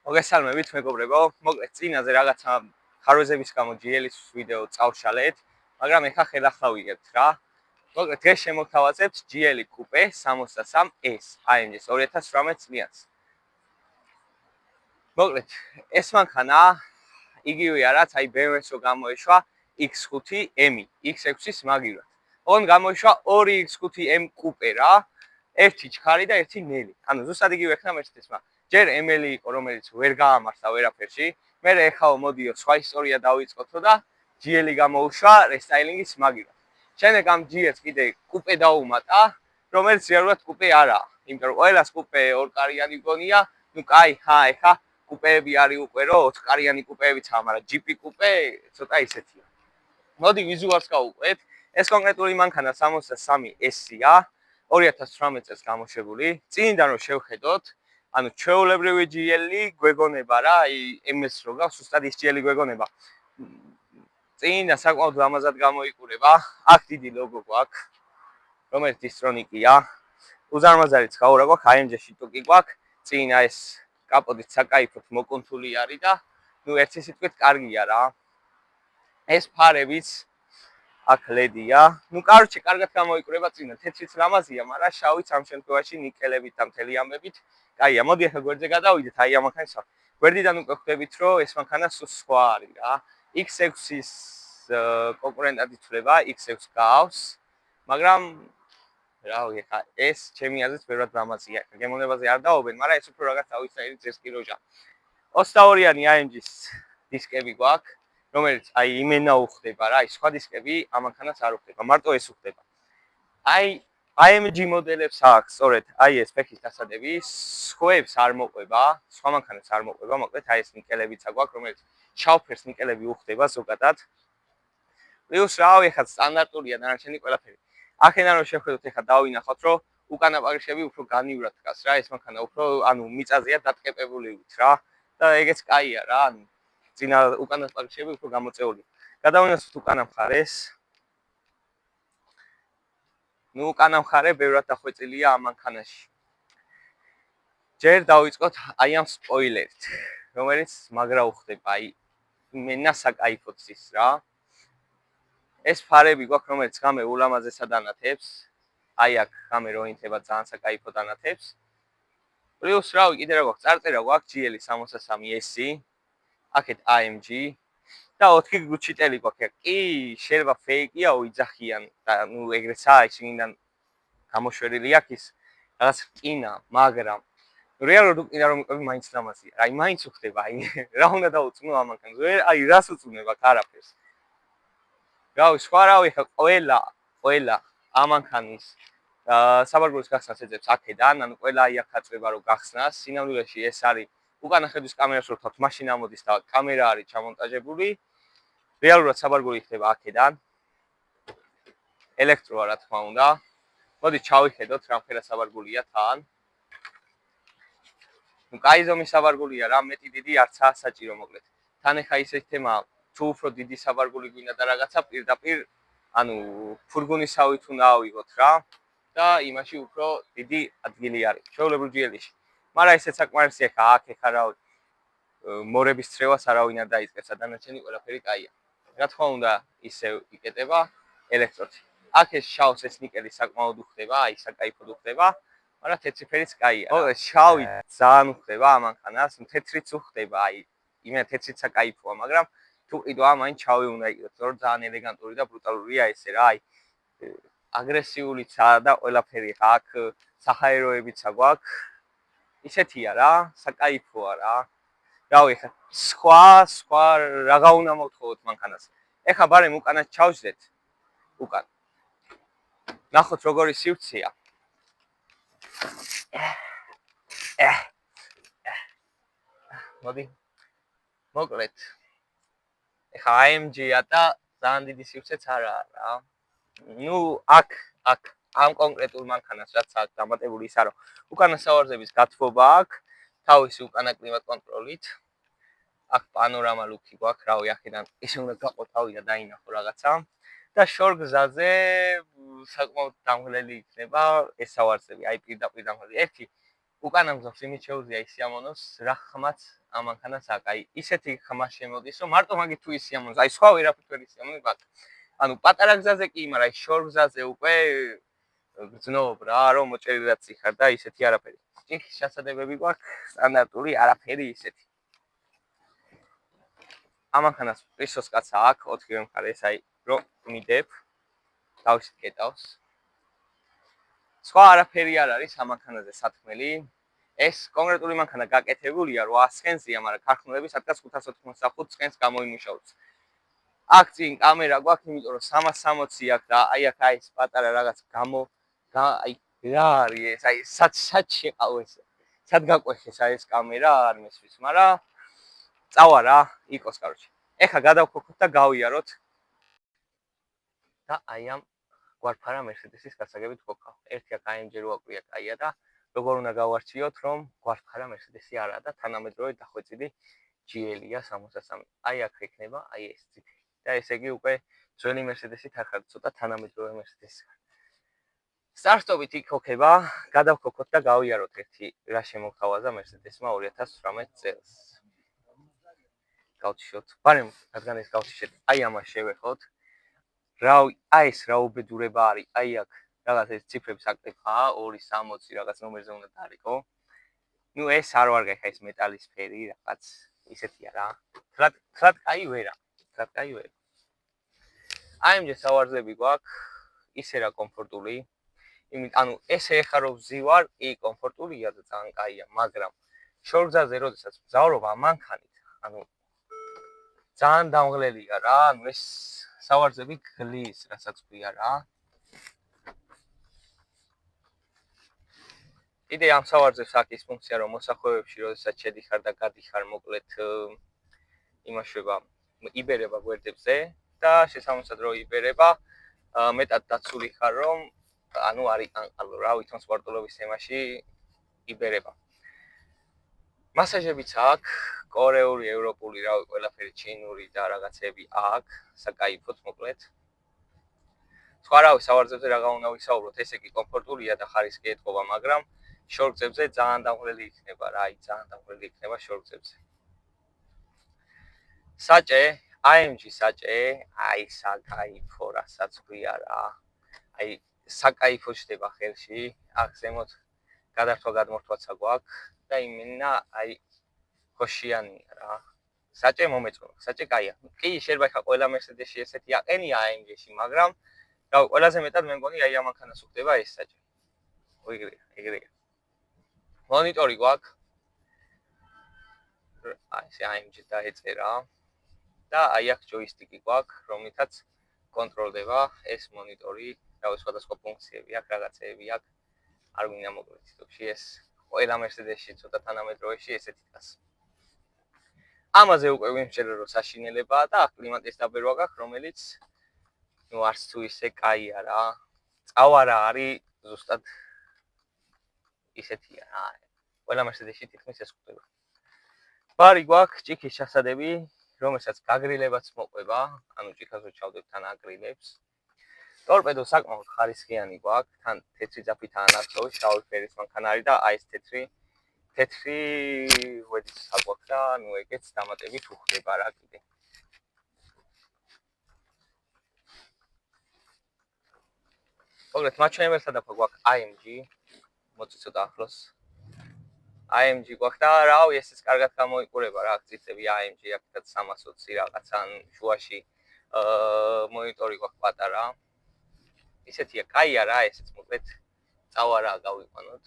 მოგესალმებით მეგობრებო, მოკლედ წინაზე რაღაცა ხარვეზების გამო GL-ის ვიდეო წავშალეთ, მაგრამ ეხა ხელახლა ვიგებთ რა. მოკლედ დღეს შემოგთავაზებთ GL Coupe 63S AMG 2018 წლიანს. მოკლედ ეს მანქანა იგივეა რაც აი BMW-ს რო გამოეშვა X5M, X6-ის მაგივრად. ოღონდ გამოეშვა 2 X5M Coupe რა, ერთი ჩქარი და ერთი ნელი. ანუ ზუსტად იგივე ხნა Mercedes-მა. ჯერ ML იყო, რომელიც ვერ გაამართა ვერაფერში. მე ეხაო მოდიო სხვა ისტორია დავიწყოთო და GL-ი გამოუშვა რესტაილინგის მაგივრად. შემდეგ ამ GL-ს კიდე Coupe დაუმატა, რომელიც რეალურად Coupe არაა. იმიტომ რომ ყველას Coupe ორკარიანი გონია, ნუ კაი, ეხა კუპეები არის უკვე რო 4 კარიანი კუპეებიც აქვს, მაგრამ GP Coupe ცოტა ისეთია. მოდი ვიზუალს გავუყვეთ. ეს კონკრეტული მანქანა 63S-ია, 2018 წელს გამოშვებული. წინიდან რომ შევხედოთ, ანუ ჩვეულებრივი GL-ი გვეგონება რა, აი MS რო გავს, უბრალოდ ის GL-ი გვეგონება. წინიდან საკმაოდ ლამაზად გამოიყურება. აქ დიდი ლოგო გვაქვს, რომელიც დისტრონიკია. უზარმაზარიც გაურა გვაქვს, AMG-ში ტუკი გვაქვს. წინა ეს კაპოტით საკაიფოდ მოკუნთული არის და ნუ ერთი სიტყვით კარგია რა. ეს ფარებიც აქ LED-ია. ნუ კაროჩე კარგად გამოიყურება წინა. თეთრიც ლამაზია, მაგრამ შავიც ამ შემთხვევაში ნიკელებით და მთელი ამბებით. კაია, მოდი ახლა გვერდზე გადავიდეთ, აი ამ მანქანის. გვერდიდან უკვე ხვდებით, რომ ეს მანქანა სულ სხვა არის რა. X6-ის კონკურენტად ითვლება, X6 გავს, მაგრამ რავი, ხა ეს ჩემი აზრით ბევრად ლამაზია. გემოვნებაზე არ დაობენ, მაგრამ ეს უფრო რაღაც თავისთავად ძესკი როჟა. 22-იანი AMG-ის დისკები გვაქვს, რომელიც აი იმენა უხდება რა, აი სხვა დისკები ამ მანქანას არ უხდება, მარტო ეს უხდება. აი AMG მოდელებს აქვს სწორედ აი ეს ფეხის დასადები, სხვებს არ მოყვება, სხვა მანქანებს არ მოყვება, მოკლედ აი ეს ნიკელებიც აქვს, რომელიც შავფერს ნიკელები უხდება ზოგადად. პლუს რავი, ხა სტანდარტულია დანარჩენი ყველაფერი. აქედან რომ შევხედოთ, ეხლა დავინახოთ, რომ უკანა პაგრიშები უფრო განივრად დგას რა, ეს მანქანა უფრო ანუ მიწაზეა დატკეპებული ვით რა და ეგეც კაია რა, ანუ წინა უკანა პაგრიშები უფრო გამოწეული. გადავინახოთ უკანა მხარეს. ნუ უკანა მხარე ბევრად დახვეწილია ამ მანქანაში. ჯერ დავიწყოთ აი ამ სპოილერით, რომელიც მაგრა უხდება, აი მენა საკაიფოცის რა. ეს ფარები გვაქვს, რომელიც გამე ულამაზესად ანათებს. აი აქ გამე რო ინთება ძალიან საკაიფოდ ანათებს. პლუს რავი, კიდე რა გვაქვს, წარწერა გვაქვს GL 63S, აქეთ AMG და 4 გუჩიტელი გვაქვს. კი, შეიძლება ფეიკია, ოიძახიან და ნუ ეგრეცაა, ისინიდან გამოშვერილი აქ ის რაღაც რკინა, მაგრამ რეალურად რკინა რომ იყები მაინც ლამაზია. აი მაინც უხდება, აი რა უნდა დაუწუნო ამ მანქანას. აი რას უწუნება არაფერს. რავი, სხვა რავი, ხა ყველა ამ მანქანის საბარგულის გახსნას ეძებს აქედან, ანუ ყველა აი აქ აწვება რომ გახსნას. სინამდვილეში ეს არის უკანა ხედვის კამერას რო ვთქვათ, მაშინ ამოდის და კამერა არის ჩამონტაჟებული. რეალურად საბარგული იქნება აქედან. ელექტროა რა თქმა უნდა. მოდი ჩავიხედოთ რა ფერა საბარგულია თან. ნუ კაი ზომის საბარგულია რა, მეტი დიდი არცაა საჭირო მოკლედ. თან ეხა ისეთი თემაა, თუ უფრო დიდი საბარგული გვინდა და რაღაცა პირდაპირ ანუ ფურგონისავით უნდა ავიღოთ რა და იმაში უფრო დიდი ადგილი არის ჩვეულებრივ GL-ში. მაგრამ ესეც საკმარისია ხა აქ ეხა რა მორების წრევას არავინ არ დაიწყებს, დანარჩენი ყველაფერი კაია. რა თქმა უნდა ისევ იკეტება ელექტროთი. აქ ეს შავს ეს ნიკელი საკმაოდ უხდება, აი საკაიფოდ უხდება, მაგრამ თეთრიფერიც კაია. მოკლედ შავი ძალიან უხდება ამ მანქანას, თეთრიც უხდება, აი იმენა თეთრიც საკაიფოა, მაგრამ თუ ყიდვა მაინც შავი უნდა იყიდოთ, რომ ძალიან ელეგანტური და ბრუტალურია ესე რა, აი აგრესიულიცაა და ყველაფერი აქ საჰაეროებიც აგვაქვს. ისეთია რა, საკაიფოა რა. რავი, ხა სხვა რაღა უნდა მოვთხოვოთ მანქანას. ეხა ბარემ უკანაც ჩავშდეთ. უკან. ნახოთ როგორი სივრცეა. მოდი. მოკლედ. ეხა AMG-ია და ძალიან დიდი სივრცეც არაა რა. ნუ აქ ამ კონკრეტულ მანქანას რაც აქვს დამატებული ისა რომ უკანა სავარზების გათბობა აქვს, თავისი უკანა კლიმატ კონტროლით. აქ პანორამა ლუკი გვაქვს, რავი, აქედან ისე უნდა გაყო თავი და დაინახო რაღაცა. და შორგზაზე საკმაოდ დამღლელი იქნება ეს სავარზები, აი პირდაპირ დამღლელი. ერთი უკანა მგზავს იმით შეუძლია ისიამოვნოს რა ხმაც ამანქანას აქვს. აი ისეთი ხმა შემოდის, რომ მარტო მაგით თუ ისიამოვნოს, აი სხვა ვერაფრით ვერ ისიამოვნებათ. ანუ პატარა გზაზე კი, მაგრამ აი შორ გზაზე უკვე გრძნობ რა, რომ მოჭერილად წიხარ და ისეთი არაფერი. ჭიქის ჩასადებები გვაქვს სტანდარტული, არაფერი ისეთი. ამანქანას პრისოს კაცა აქვს, 4-ვე მხარეს, აი რომ მიდებ, თავისით კეტავს. სხვა არაფერი არ არის ამანქანაზე სათქმელი. ეს კონკრეტული მანქანა გაკეთებულია 800 ცხენზეა, მაგრამ ქარხნილები 1585 ცხენს გამოიმუშავებს. აქ წინ კამერა გვაქვს, იმიტომ რომ 360 აქვს და აი აქ აი ეს პატარა რაღაც აი რა არის ეს, აი სად შეყავეს, სად გაყვეხეს აი ეს კამერა, არ მესმის, მაგრამ წავა რა, იყოს კაროჩე. ეხა გადავქოქოთ და გავიაროთ და აი ამ გვარფარა Mercedes-ის გასაგებით გქონდა. ერთი აქ AMG რო აკვია კაია და როგორ უნდა გავარჩიოთ, რომ გვარფარა Mercedes-ი არაა და თანამედროვე დახვეწილი GL-ია 63. აი აქ ექნება, აი ეს ციფრი. და ესე იგი უკვე ძველი Mercedes-ით არ ხარ, ცოტა თანამედროვე Mercedes-ი ხარ. სტარტ-სტოპით იქოქება, გადავქოქოთ და გავიაროთ ერთი რა შემოგთავაზა Mercedes-მა 2018 წელს. გავჩიოთ. მაგრამ რადგან ეს გავჩიშეთ, აი ამას შევეხოთ. აი ეს რა უბედურება არის, აი აქ რაღაც ეს ციფრების აკრიფაა, 260 რაღაც ნომერზე უნდა დაარიყო. ნუ ეს არ ვარ გეხა ეს მეტალის ფერი რაღაც ისეთია რა. თლად კაი ვერა. AMG სავარძლები გვაქვს, ისე რა კომფორტული. ანუ ესე ეხა რომ ვზივარ, კი კომფორტულია და ძალიან კაია, მაგრამ შორგზაზე როდესაც ვზავრობ ამ მანქანით, ანუ ძალიან დამღლელია რა, ანუ ეს სავარძლები გლის, რასაც ქვია რა. კიდე ამ სავარძლებს აქვს ის ფუნქცია, რომ მოსახვევებში, როდესაც შედიხარ და გადიხარ, მოკლედ იმაშვება, იბერება გვერდებზე და შესაბამისად რო იბერება, მეტად დაცული ხარ, რომ ანუ არის ანყალო რა, ვითომ სპორტულობის თემაში იბერება. მასაჟებიც აქვს, კორეული, ევროპული, რავი, ყველაფერი ჩინური და რაღაცები აქვს, საკაიფოდ მოკლედ. სხვა რავი, სავარძლებზე რა უნდა ვისაუბროთ, ესე კი კომფორტულია და ხარისხი ეთყობა, მაგრამ შორგზებზე ძალიან დამღლელი იქნება რა, აი ძალიან დამღლელი იქნება შორგზებზე. საჭე, AMG საჭე, აი საკაიფო რასაც ქვია რა. აი საკაიფო შდება ხელში, აქ ზემოთ გადართვა-გადმორთვაც გვაქვს და იმენა აი ხოშიანია რა. საჭე მომეწონა, საჭე კაია. კი, შეიძლება ხა ყველა Mercedes-ში ესეთი აყენია AMG-ში, მაგრამ რავი, ყველაზე მეტად მე მგონი აი ამ მანქანას უხდება ეს საჭე. ეგრეა. მონიტორი გვაქვს. აი ეს AMG დაეწერა. და აი აქ ჯოისტიკი გვაქვს, რომლითაც კონტროლდება ეს მონიტორი, რავი, სხვადასხვა ფუნქციები აქვს, რაღაცეები აქვს. არ გვინდა მოკლედ თითქოს ეს ყველა Mercedes-ში ცოტა თანამედროვეში ესეთი დგას. ამაზე უკვე ვიმსჯელე რომ საშინელებაა და აქ კლიმატის დაბერვა გაქვს, რომელიც ნუ არც თუ ისე კაია რა. წავა რა არის ზუსტად ისეთია რა. ყველა Mercedes-ში თითქმის ეს ხდება. ბარი გვაქვს, ჭიქის ჩასადები, რომელსაც გაგრილებაც მოყვება, ანუ ჭიქას რო ჩავდებ თან აგრილებს. ტორპედო საკმაოდ ხარისხიანი გვაქვს, თან თეთრი ძაფითაა ნახტოვი, შავი ფერის მანქანა არის და აი ეს თეთრი ვედის საკვაქვს და ნუ ეგეც დამატებით უხდება რა კიდე. მოკლედ მაჩვენებელთა დაფა გვაქვს AMG, მოწიწოთ ახლოს. AMG გვაქვს და რავი, ესეც კარგად გამოიყურება რა, ციფრები AMG აქეთაც 320 რაღაცა შუაში მონიტორი გვაქვს პატარა. ისეთია, კაია რა, ესეც მოკლედ წავა რა გავიყვანოთ.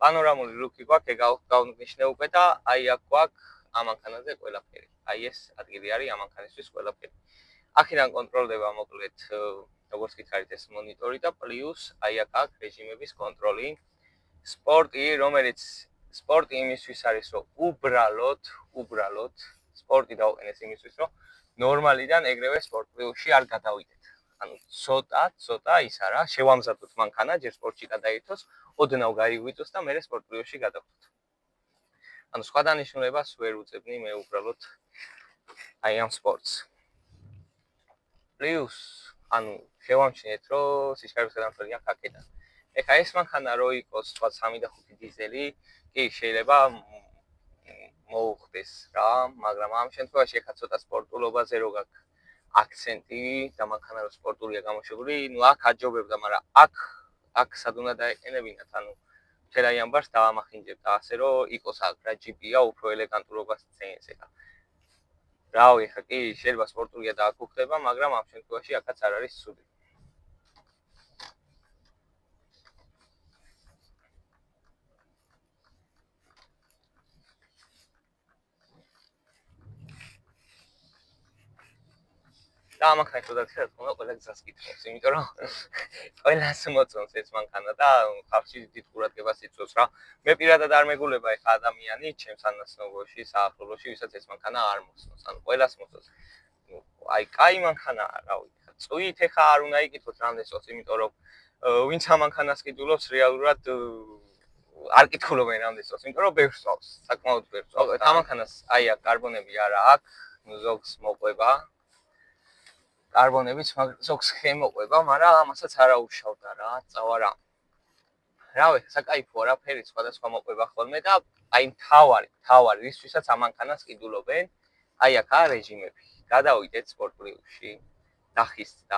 პანორამული ლუკი გვაქვს, ეგ გავნიშნე უკვე და აი აქ გვაქვს ამ მანქანაზე ყველაფერი. აი ეს ადგილი არის ამ მანქანისთვის ყველაფერი. აქედან კონტროლდება მოკლედ როგორც გითხარით ეს მონიტორი და პლუს აი აქ აქვს რეჟიმების კონტროლი. სპორტი, რომელიც სპორტი იმისთვის არის, რომ უბრალოდ სპორტი დავყენეს იმისთვის, რომ ნორმალიდან ეგრევე სპორტ პლუსში არ გადავიდეთ. ანუ ცოტა ის არა, შევამზადოთ მანქანა, ჯერ სპორტში გადაერთოს, ოდნავ გაიგვიწოს და მერე სპორტ პლუსში გადავხდეთ. ანუ სხვა დანიშნულებას ვერ უწევდნი მე უბრალოდ აი ამ სპორტს. პლუს, ანუ შევამჩნიეთ, რომ სიჩქარების გადამწყვეტი აქვს აქედან. ეხა ეს მანქანა რო იყოს სხვა 3 და 5 დიზელი, კი შეიძლება მოუხდეს რა, მაგრამ ამ შემთხვევაში ეხა ცოტა სპორტულობაზე რო გაქვს აქცენტი და მანქანა რო სპორტულია გამოშვებული, ნუ აქ აჯობებდა, მაგრამ აქ სად უნდა დაეყენებინათ, ანუ შეიძლება ამბარს დაამახინჯებთ ასე რომ იყოს აქ რა ჯიპია უფრო ელეგანტურობას წენს ეხა. რავი, ეხა კი შეიძლება სპორტულია და აქ უხდება, მაგრამ ამ შემთხვევაში აქაც არ არის ცუდი. და ამახან შედარებით რა თქმა უნდა ყველა გზას კითხავს, იმიტომ რომ ყველას მოწონს ეს მანქანა და ხალხში დიდ ყურადღებას იწვევს რა. მე პირადად არ მეგულება ეხა ადამიანი ჩემს ანასნობოში, საახლობლოში, ვისაც ეს მანქანა არ მოსწონს, ანუ ყველას მოსწონს. აი, კაი მანქანაა, რავი, წვით ეხა არ უნდა იკითხოთ რამდენს წელს, იმიტომ რომ ვინც ამ მანქანას ყიდულობს რეალურად არ კითხულობენ რამდენს წელს, იმიტომ რომ ბევრს წავს, საკმაოდ ბევრს წავს. ამ მანქანას აი აქ კარბონები არა აქვს, ზოგს მოყვება კარბონებიც ზოგს ხემოყვება, მაგრამ ამასაც არაუშავდა რა, წავა რა. რავი, საკაიფოა რა, ფერი სხვადასხვა მოყვება ხოლმე და აი მთავარი რისთვისაც ამ მანქანას ყიდულობენ, აი აქაა რეჟიმები. გადავიდეთ სპორტულში. დახის და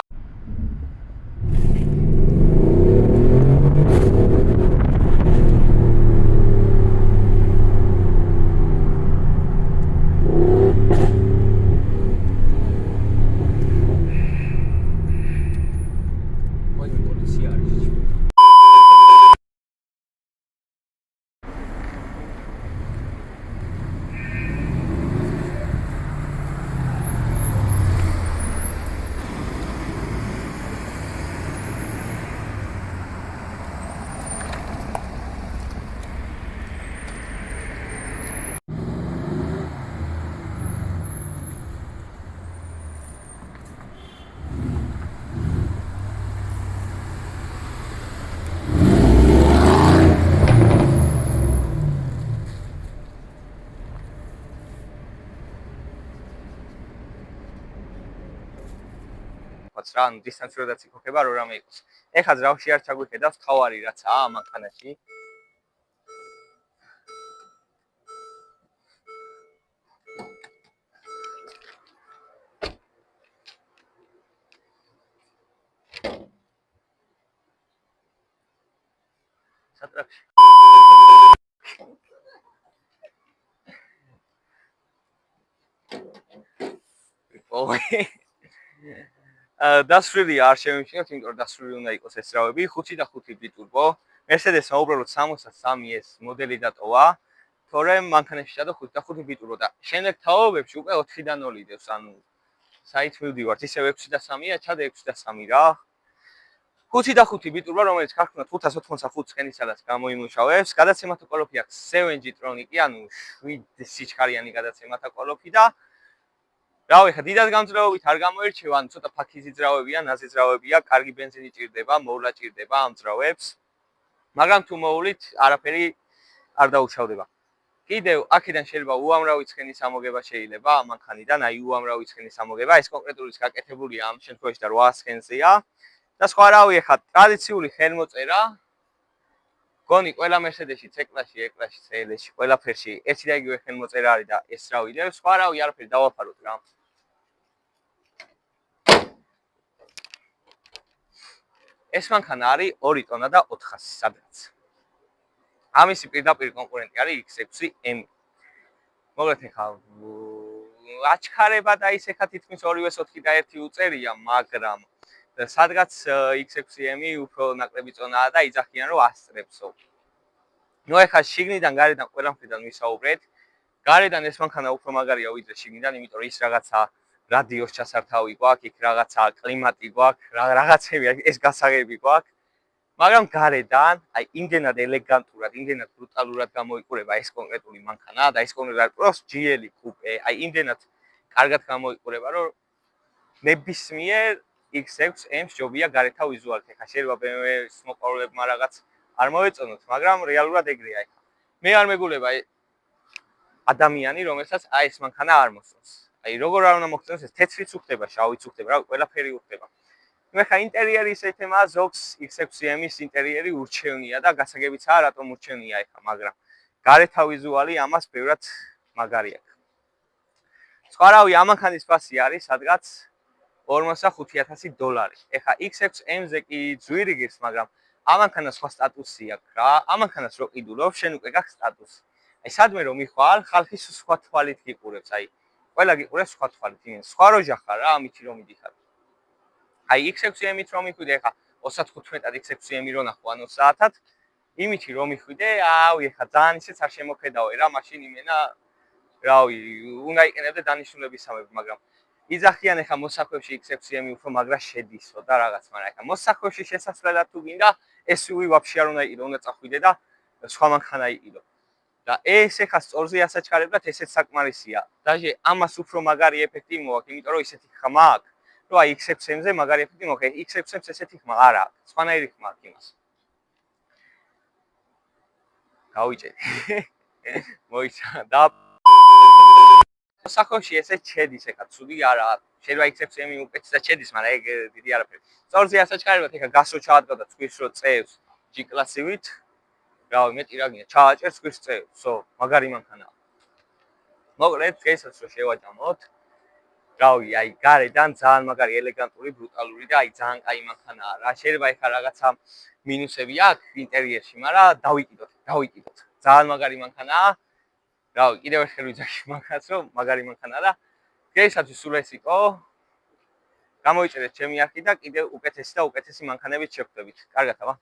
რა, ანუ დისტანციურადაც იქნება რომ რამე იყოს. ეხლა ძრავში არ ჩაგვიხედავს თავარი რაცაა ამ მანქანაში. სატრაკში. დასრული არ შემიმჩნევთ, იმიტომ რომ დასრული უნდა იყოს ეს რავები, 5 და 5 ბიტურბო. Mercedes-მა უბრალოდ 63 ეს მოდელი დატოვა, თორემ მანქანაში ჩადო 5 და 5 ბიტურბო და შემდეგ თაობებში უკვე 4 და 0 იდევს, ანუ საით მივდივართ, ისევ 6 და 3-ია, ჩადე 6 და 3 რა. 5 და 5 ბიტურბო, რომელიც ქარხნად 585 ცხენისადაც გამოიმუშავებს, გადაცემათა კოლოფი აქვს 7G ტრონიკი, ანუ 7 სიჩქარიანი გადაცემათა კოლოფი და რავი, ხა დიდად გამძლეობით არ გამოირჩევა, ანუ ცოტა ფაქიზი ძრავებია, ნაზი ძრავებია, კარგი ბენზინი ჭირდება, მოვლა ჭირდება ამ ძრავებს. მაგრამ თუ მოვლით, არაფერი არ დაუშავდება. კიდევ აქედან შეიძლება უამრავი ცხენის ამოგება შეიძლება ამ მანქანიდან, აი უამრავი ცხენის ამოგება, ეს კონკრეტულიც გაკეთებულია ამ შემთხვევაში და 8 ცხენზეა. და სხვა რავი, ხა ტრადიციული ხელმოწერა გონი ყველა Mercedes-ში, C-კლასში, E-კლასში, CLS-ში, ყველაფერში ერთი და იგივე ხელმოწერა არის და ეს რავი და სხვა რავი არაფერი დავაფაროთ რა. ეს მანქანა არის 2 ტონა და 400 სადღაც. ამისი პირდაპირ კონკურენტი არის X6M. მოგეთ ეხა აჩქარება და ის ეხა თითქმის 2-4 და 1 უწერია, მაგრამ სადღაც X6M-ი უფრო ნაკლები წონაა და იძახიან რომ ასწრებსო. ნუ ეხა შიგნიდან გარედან ყველა მხრიდან ვისაუბრეთ. გარედან ეს მანქანა უფრო მაგარია ვიდრე შიგნიდან, იმიტომ რომ ის რაღაცა რადიოს ჩასართავი გვაქვს, იქ რაღაცა კლიმატი გვაქვს, რაღაცები ეს გასაღები გვაქვს. მაგრამ გარედან, აი იმდენად ელეგანტურად, იმდენად ბრუტალურად გამოიყურება ეს კონკრეტული მანქანა და ეს კონკრეტული პროს GL კუპე, აი იმდენად კარგად გამოიყურება, რომ ნებისმიერ X6M-ს ჯობია გარეთა ვიზუალით. ეხა შეიძლება BMW-ს მოყვარულებმა რაღაც არ მოეწონოთ, მაგრამ რეალურად ეგრეა ეხა. მე არ მეგულება ადამიანი, რომელსაც აი ეს მანქანა არ მოსწონს. აი როგორ არ უნდა მოგწონოს ეს თეთრიც უხდება, შავიც უხდება, რა ყველაფერი უხდება. მე ხა ინტერიერი ისე თემაა, ზოგს X6M-ის ინტერიერი ურჩევნია და გასაგებიცაა რატომ ურჩევნია ეხა, მაგრამ გარეთა ვიზუალი ამას ბევრად მაგარი აქვს. სხვა რავი, ამანქანის ფასი არის სადღაც $45,000. ეხა X6M-ზე კი ძვირი გირს, მაგრამ ამანქანას სხვა სტატუსი აქვს რა. ამანქანას რო ყიდულობ, შენ უკვე გაქვს სტატუსი. აი სადმე რომ მიხვალ, ხალხი სხვა თვალით გიყურებს, აი ყველა გიყურებს სხვა თვალით, იმენ სხვა როჟა ხარ რა, ამითი რომ მიდიხარ. აი X6M-ით რომ მიხვიდე ეხა 35-ად X6M-ი რო ნახო ან 20-ად, იმითი რომ მიხვიდე, აუ ეხა ძალიან ისეც არ შემოხედავე რა, მაშინ იმენა რავი, უნდა იყენებდე დანიშნულებისამებრ, მაგრამ იძახიან ეხა მოსახვევში X6M-ი უფრო მაგრა შედისო და რაღაც, მაგრამ ეხა მოსახვევში შესასვლელად თუ გინდა, SUV ვაფშე არ უნდა იყიდო, უნდა წახვიდე და სხვა მანქანა იყიდო. და ეს ეხა სწორზე ასაჩქარებლად ესეც საკმარისია. დაჟე ამას უფრო მაგარი ეფექტი მოაქვს, იმიტომ რომ ისეთი ხმა აქვს, რომ აი X6M-ზე მაგარი ეფექტი მოაქვს. X6M-ს ესეთი ხმა არ აქვს, სხვანაირი ხმა აქვს იმას. გავიჭერი. მოიცა და მოსახვევში ესეც შედის ეხა, ცუდი არა. შეიძლება X6M-ი უკეთესად შედის, მაგრამ ეგ დიდი არაფერი. სწორზე ასაჩქარებლად ეხა გასო ჩაადგა და ცხვირს რო წევს G-კლასივით. რავი, მეტი რა გინდა, ჩააჭერ ცხვირს წევსო, მაგარი მანქანაა. მოკლედ, დღესაც რო შევაჯამოთ. რავი, აი გარედან ძალიან მაგარი, ელეგანტური, ბრუტალური და აი ძალიან კაი მანქანაა რა. შეიძლება ეხა რაღაცა მინუსები აქვს ინტერიერში, მაგრამ დავიკიდოთ. ძალიან მაგარი მანქანაა. რავი, კიდევ ერთხელ ვიძახი მაგას, რომ მაგარი მანქანაა და დღესაც სულ ეს იყო. გამოიჭერეთ ჩემი არქი და კიდევ უკეთესი და უკეთესი მანქანებით შევხვდებით. კარგად, აბა.